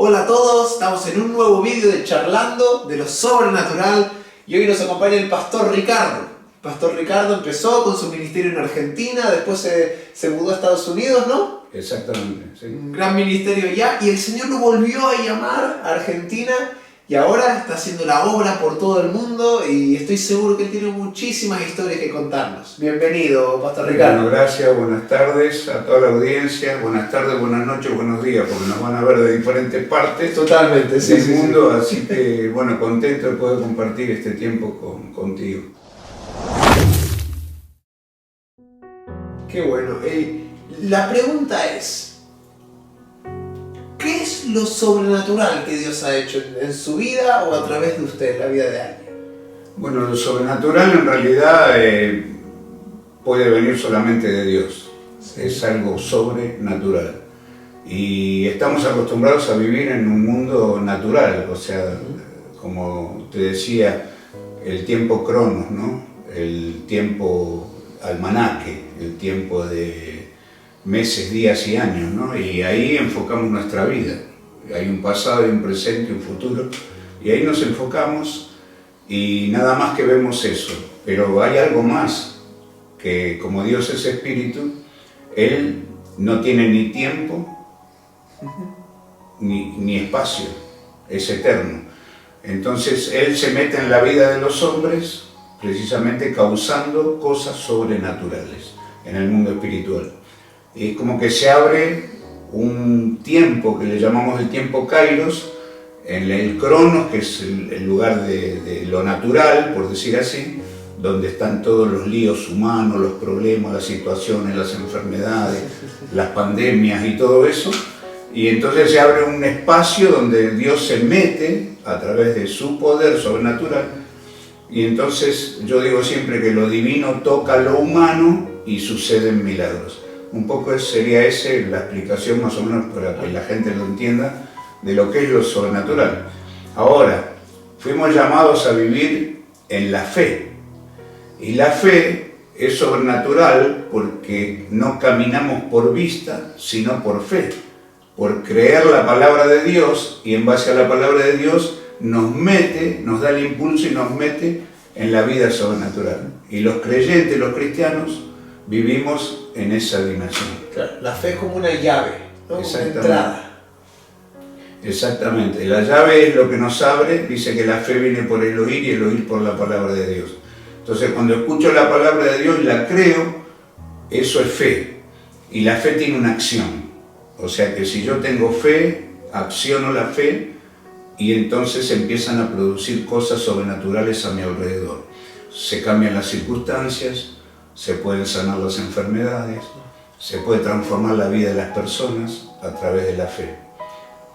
Hola a todos, estamos en un nuevo vídeo de Charlando de lo Sobrenatural y hoy nos acompaña el Pastor Ricardo. El Pastor Ricardo empezó con su ministerio en Argentina, después se mudó a Estados Unidos, ¿no? Exactamente, sí. Un gran ministerio allá y el Señor lo volvió a llamar a Argentina y ahora está haciendo la obra por todo el mundo y estoy seguro que él tiene muchísimas historias que contarnos. Bienvenido, Pastor Ricardo. Bueno, gracias, buenas tardes a toda la audiencia, buenas tardes, buenas noches, buenos días, porque nos van a ver de diferentes partes Totalmente, sí, del sí, mundo, así que, bueno, contento de poder compartir este tiempo contigo. Qué bueno. La pregunta es, ¿qué es lo sobrenatural que Dios ha hecho en su vida o a través de usted, en la vida de alguien? Bueno, lo sobrenatural en realidad puede venir solamente de Dios, es algo sobrenatural. Y estamos acostumbrados a vivir en un mundo natural, o sea, como te decía, el tiempo cronos, ¿no? El tiempo almanaque, el tiempo de meses, días y años, ¿no? Y ahí enfocamos nuestra vida. Hay un pasado, hay un presente, un futuro, y ahí nos enfocamos y nada más que vemos eso. Pero hay algo más, que como Dios es espíritu, Él no tiene ni tiempo ni espacio, es eterno. Entonces Él se mete en la vida de los hombres precisamente causando cosas sobrenaturales en el mundo espiritual. Y como que se abre un tiempo que le llamamos el tiempo Kairos, en el Cronos, que es el lugar de lo natural, por decir así, donde están todos los líos humanos, los problemas, las situaciones, las enfermedades, las pandemias y todo eso. Y entonces se abre un espacio donde Dios se mete a través de su poder sobrenatural. Y entonces yo digo siempre que lo divino toca lo humano y suceden milagros. Un poco sería esa la explicación más o menos para que la gente lo entienda de lo que es lo sobrenatural. Ahora, fuimos llamados a vivir en la fe. Y la fe es sobrenatural porque no caminamos por vista, sino por fe. Por creer la palabra de Dios y en base a la palabra de Dios nos mete, nos da el impulso y nos mete en la vida sobrenatural. Y los creyentes, los cristianos, vivimos en esa dimensión. Claro, la fe es como una llave, ¿no? Una entrada. Exactamente. La llave es lo que nos abre, dice que la fe viene por el oír y el oír por la palabra de Dios. Entonces cuando escucho la palabra de Dios y la creo, eso es fe. Y la fe tiene una acción. O sea que si yo tengo fe, acciono la fe y entonces empiezan a producir cosas sobrenaturales a mi alrededor. Se cambian las circunstancias, se pueden sanar las enfermedades, se puede transformar la vida de las personas a través de la fe.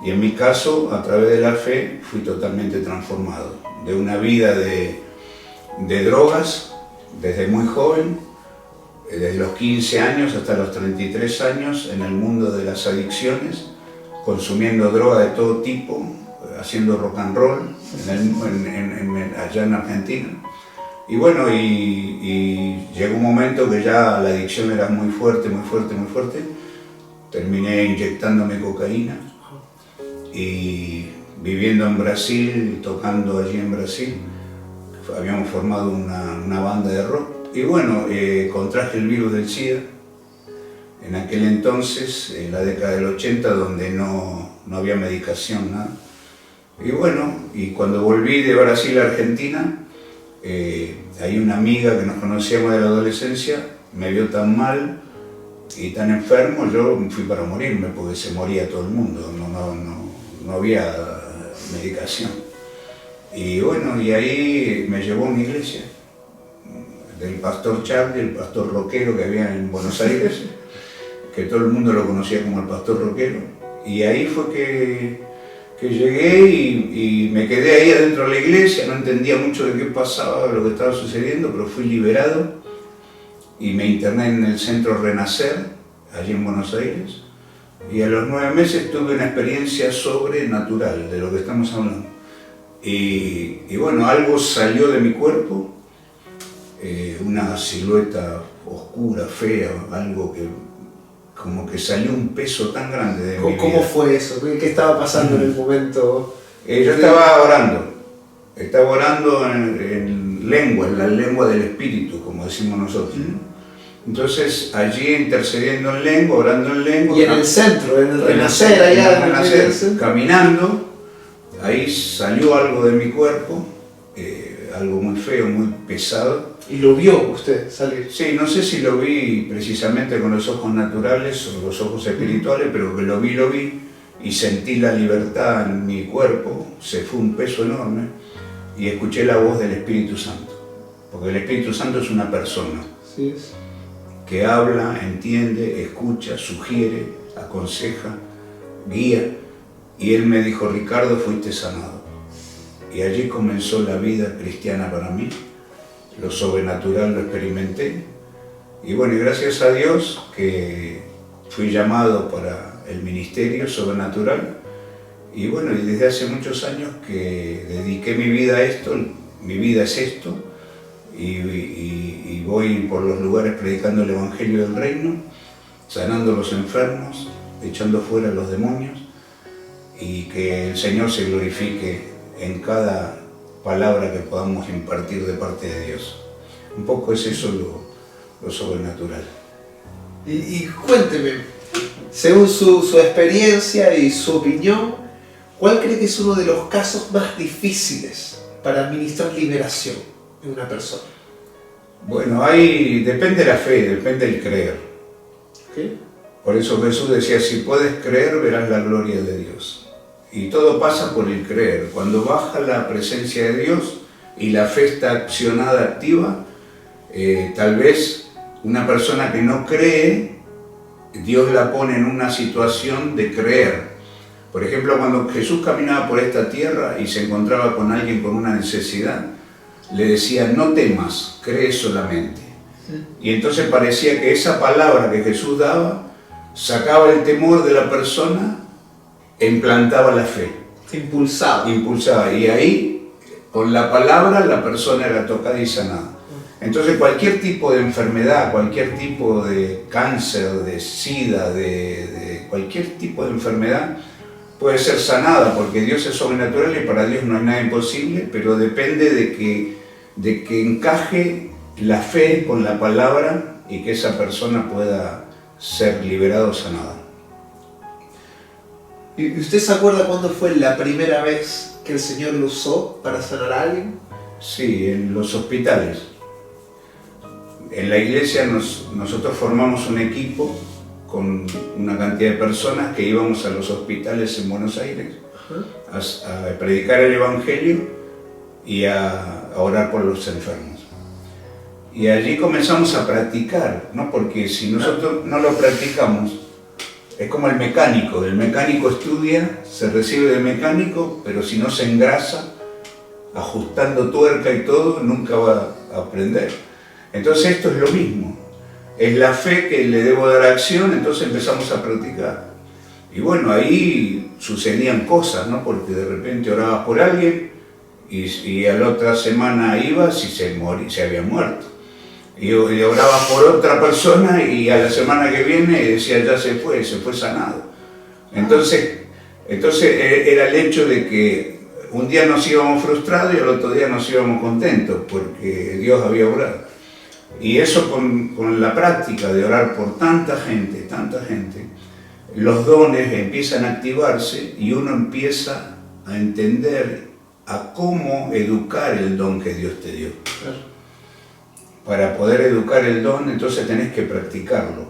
Y en mi caso, a través de la fe, fui totalmente transformado. De una vida de drogas, desde muy joven, desde los 15 años hasta los 33 años, en el mundo de las adicciones, consumiendo droga de todo tipo, haciendo rock and roll allá en Argentina. Y bueno, y llegó un momento que ya la adicción era muy fuerte, muy fuerte, muy fuerte. Terminé inyectándome cocaína y viviendo en Brasil, tocando allí en Brasil. Habíamos formado una banda de rock. Y bueno, contraje el virus del SIDA. En aquel entonces, en la década del 80, donde no había medicación, nada. Y bueno, y cuando volví de Brasil a Argentina, hay una amiga que nos conocíamos de la adolescencia, me vio tan mal y tan enfermo, yo me fui para morirme porque se moría todo el mundo, no había medicación. Y bueno, y ahí me llevó a una iglesia del pastor Charlie, el pastor rockero que había en Buenos Aires, que todo el mundo lo conocía como el pastor rockero. Y ahí fue que llegué y me quedé ahí adentro de la iglesia, no entendía mucho de qué pasaba, lo que estaba sucediendo, pero fui liberado y me interné en el centro Renacer, allí en Buenos Aires, y a los 9 meses tuve una experiencia sobrenatural de lo que estamos hablando. Y bueno, algo salió de mi cuerpo, una silueta oscura, fea, algo que como que salió un peso tan grande de mi vida. ¿Cómo fue eso? ¿Qué estaba pasando en el momento? Yo estaba orando en lengua, en la lengua del Espíritu, como decimos nosotros. Entonces, allí intercediendo en lengua, orando en lengua. Y en el centro, en el Renacer, allá. En el Renacer, caminando, ahí salió algo de mi cuerpo, algo muy feo, muy pesado. ¿Y lo vio usted salir? Sí, no sé si lo vi precisamente con los ojos naturales o los ojos espirituales, pero que lo vi y sentí la libertad en mi cuerpo, se fue un peso enorme y escuché la voz del Espíritu Santo, porque el Espíritu Santo es una persona. Sí, es. Que habla, entiende, escucha, sugiere, aconseja, guía. Y él me dijo, Ricardo, fuiste sanado. Y allí comenzó la vida cristiana para mí. Lo sobrenatural lo experimenté. Y bueno, y gracias a Dios que fui llamado para el ministerio sobrenatural. Y bueno, y desde hace muchos años que dediqué mi vida a esto, mi vida es esto. Y voy por los lugares predicando el Evangelio del Reino, sanando a los enfermos, echando fuera a los demonios, y que el Señor se glorifique en cada palabra que podamos impartir de parte de Dios. Un poco es eso lo sobrenatural. Y cuénteme, según su experiencia y su opinión, ¿cuál cree que es uno de los casos más difíciles para administrar liberación en una persona? Bueno, depende de la fe, depende del creer. ¿Qué? Por eso Jesús decía, si puedes creer, verás la gloria de Dios. Y todo pasa por el creer. Cuando baja la presencia de Dios y la fe está accionada, activa, tal vez una persona que no cree, Dios la pone en una situación de creer. Por ejemplo, cuando Jesús caminaba por esta tierra y se encontraba con alguien con una necesidad, le decía, no temas, cree solamente. Y entonces parecía que esa palabra que Jesús daba sacaba el temor de la persona e implantaba la fe. Impulsaba. Y ahí, con la palabra, la persona era tocada y sanada. Entonces cualquier tipo de enfermedad, cualquier tipo de cáncer, de sida, de cualquier tipo de enfermedad, puede ser sanada, porque Dios es sobrenatural y para Dios no hay nada imposible, pero depende de que encaje la fe con la palabra y que esa persona pueda ser liberada o sanada. ¿Y usted se acuerda cuándo fue la primera vez que el Señor lo usó para sanar a alguien? Sí, en los hospitales. En la iglesia nosotros formamos un equipo con una cantidad de personas que íbamos a los hospitales en Buenos Aires a predicar el Evangelio y a orar por los enfermos. Y allí comenzamos a practicar, ¿no? Porque si nosotros no lo practicamos, es como el mecánico estudia, se recibe de mecánico, pero si no se engrasa, ajustando tuerca y todo, nunca va a aprender. Entonces esto es lo mismo. Es la fe que le debo dar acción, entonces empezamos a practicar. Y bueno, ahí sucedían cosas, ¿no? Porque de repente orabas por alguien y a la otra semana ibas y se había muerto. Y orabas por otra persona y a la semana que viene decía ya se fue sanado. Entonces era el hecho de que un día nos íbamos frustrados y al otro día nos íbamos contentos porque Dios había orado. Y eso con la práctica de orar por tanta gente, los dones empiezan a activarse y uno empieza a entender a cómo educar el don que Dios te dio. Claro. Para poder educar el don, entonces tenés que practicarlo.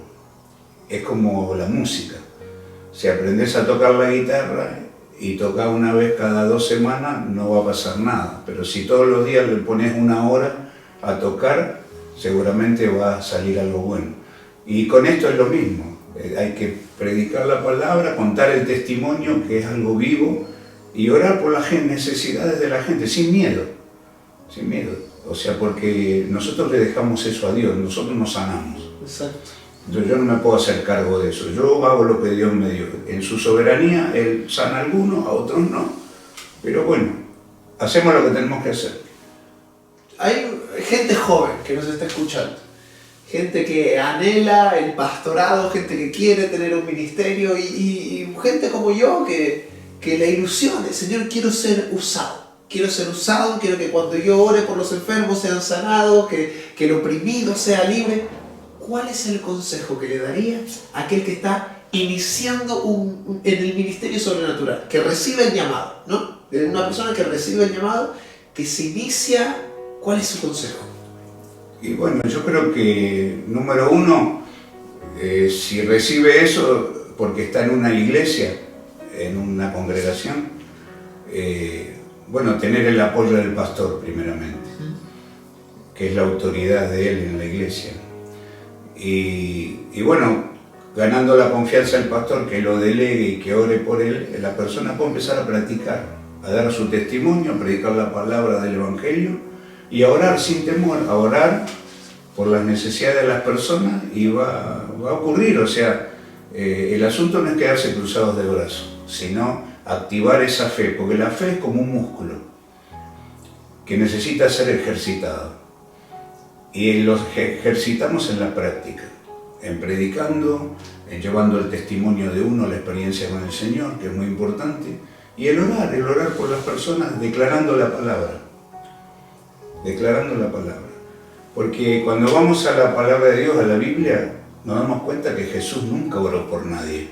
Es como la música. Si aprendes a tocar la guitarra y tocas una vez cada 2 semanas, no va a pasar nada. Pero si todos los días le pones 1 hora a tocar, seguramente va a salir algo bueno. Y con esto es lo mismo. Hay que predicar la palabra, contar el testimonio, que es algo vivo, y orar por las necesidades de la gente, sin miedo. Sin miedo. O sea, porque nosotros le dejamos eso a Dios, nosotros nos sanamos. Exacto. Entonces yo no me puedo hacer cargo de eso. Yo hago lo que Dios me dio. En su soberanía, Él sana a algunos, a otros no. Pero bueno, hacemos lo que tenemos que hacer. Hay gente joven que nos está escuchando gente que anhela el pastorado, gente que quiere tener un ministerio y gente como yo que la ilusión es, Señor, quiero ser usado. Quiero ser usado, quiero que cuando yo ore por los enfermos sean sanados, que el oprimido sea libre. ¿Cuál es el consejo que le daría a aquel que está iniciando en el ministerio sobrenatural? Que recibe el llamado, ¿no? De una persona que recibe el llamado, que se inicia, ¿cuál es su consejo? Y bueno, yo creo que, número uno, si recibe eso porque está en una iglesia, en una congregación, bueno, tener el apoyo del pastor primeramente, que es la autoridad de él en la iglesia. Y bueno, ganando la confianza del pastor, que lo delegue y que ore por él, la persona puede empezar a practicar, a dar su testimonio, a predicar la palabra del Evangelio y a orar sin temor, a orar por las necesidades de las personas, y va a ocurrir. O sea, el asunto no es quedarse cruzados de brazos, sino activar esa fe, porque la fe es como un músculo que necesita ser ejercitado. Y los ejercitamos en la práctica, en predicando, en llevando el testimonio de uno, la experiencia con el Señor, que es muy importante, y el orar por las personas, declarando la palabra. Declarando la palabra. Porque cuando vamos a la palabra de Dios, a la Biblia, nos damos cuenta que Jesús nunca oró por nadie.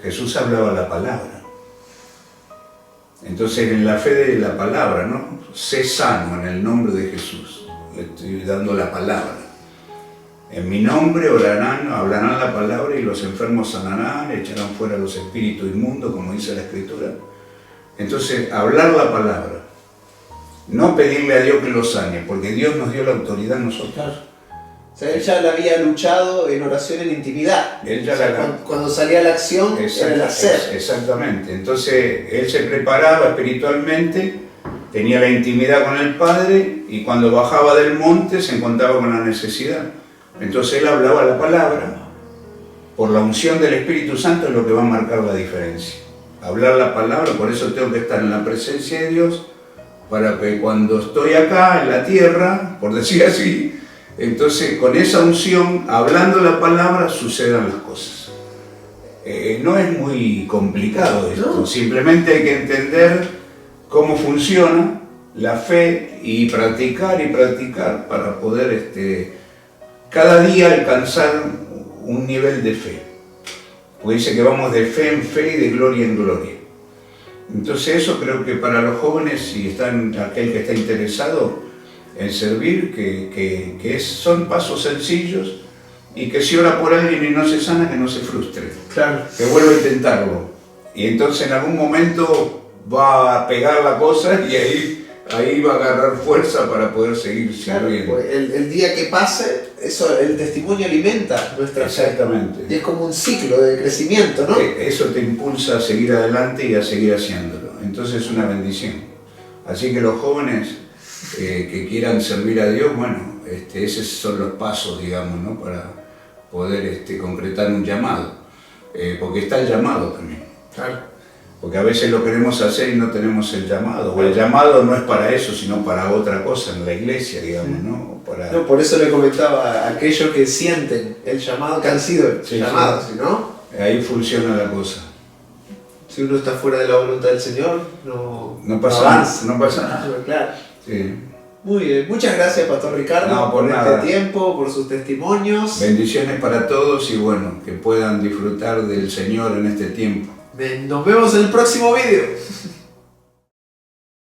Jesús hablaba la palabra. Entonces, en la fe de la palabra, ¿no? Sé sano en el nombre de Jesús. Le estoy dando la palabra. En mi nombre orarán, hablarán la palabra y los enfermos sanarán, echarán fuera los espíritus inmundos, como dice la Escritura. Entonces, hablar la palabra. No pedirle a Dios que lo sane, porque Dios nos dio la autoridad a nosotros. Claro. O sea, él ya la había luchado en oración en intimidad. Él ya cuando salía a la acción, era el hacer. Exactamente. Entonces, él se preparaba espiritualmente, tenía la intimidad con el Padre, y cuando bajaba del monte se encontraba con la necesidad. Entonces él hablaba la palabra. Por la unción del Espíritu Santo es lo que va a marcar la diferencia. Hablar la palabra, por eso tengo que estar en la presencia de Dios, para que cuando estoy acá en la tierra, por decir así, entonces con esa unción, hablando la palabra, sucedan las cosas. No es muy complicado esto, ¿No? Simplemente hay que entender cómo funciona la fe y practicar para poder cada día alcanzar un nivel de fe. Porque dice que vamos de fe en fe y de gloria en gloria. Entonces eso creo que para los jóvenes, si aquel que está interesado en servir, son pasos sencillos, y que si ora por alguien y no se sana, que no se frustre, Claro. que vuelva a intentarlo. Y entonces en algún momento va a pegar la cosa y ahí va a agarrar fuerza para poder seguir sirviendo. Pues el día que pase, el testimonio alimenta nuestra fe. Exactamente. Y es como un ciclo de crecimiento, ¿no? Eso te impulsa a seguir adelante y a seguir haciéndolo. Entonces es una bendición. Así que los jóvenes que quieran servir a Dios, bueno, esos son los pasos, digamos, ¿no? Para poder concretar un llamado. Porque está el llamado también. Claro. Porque a veces lo queremos hacer y no tenemos el llamado. O el llamado no es para eso, sino para otra cosa en la iglesia, digamos, ¿no? No, por eso le comentaba a aquellos que sienten el llamado, que han sido llamados, sí. ¿no? Ahí funciona la cosa. Si uno está fuera de la voluntad del Señor, no pasa nada. Claro. Sí. Muy bien, muchas gracias, Pastor Ricardo, por este tiempo, por sus testimonios. Bendiciones para todos y bueno, que puedan disfrutar del Señor en este tiempo. Nos vemos en el próximo video.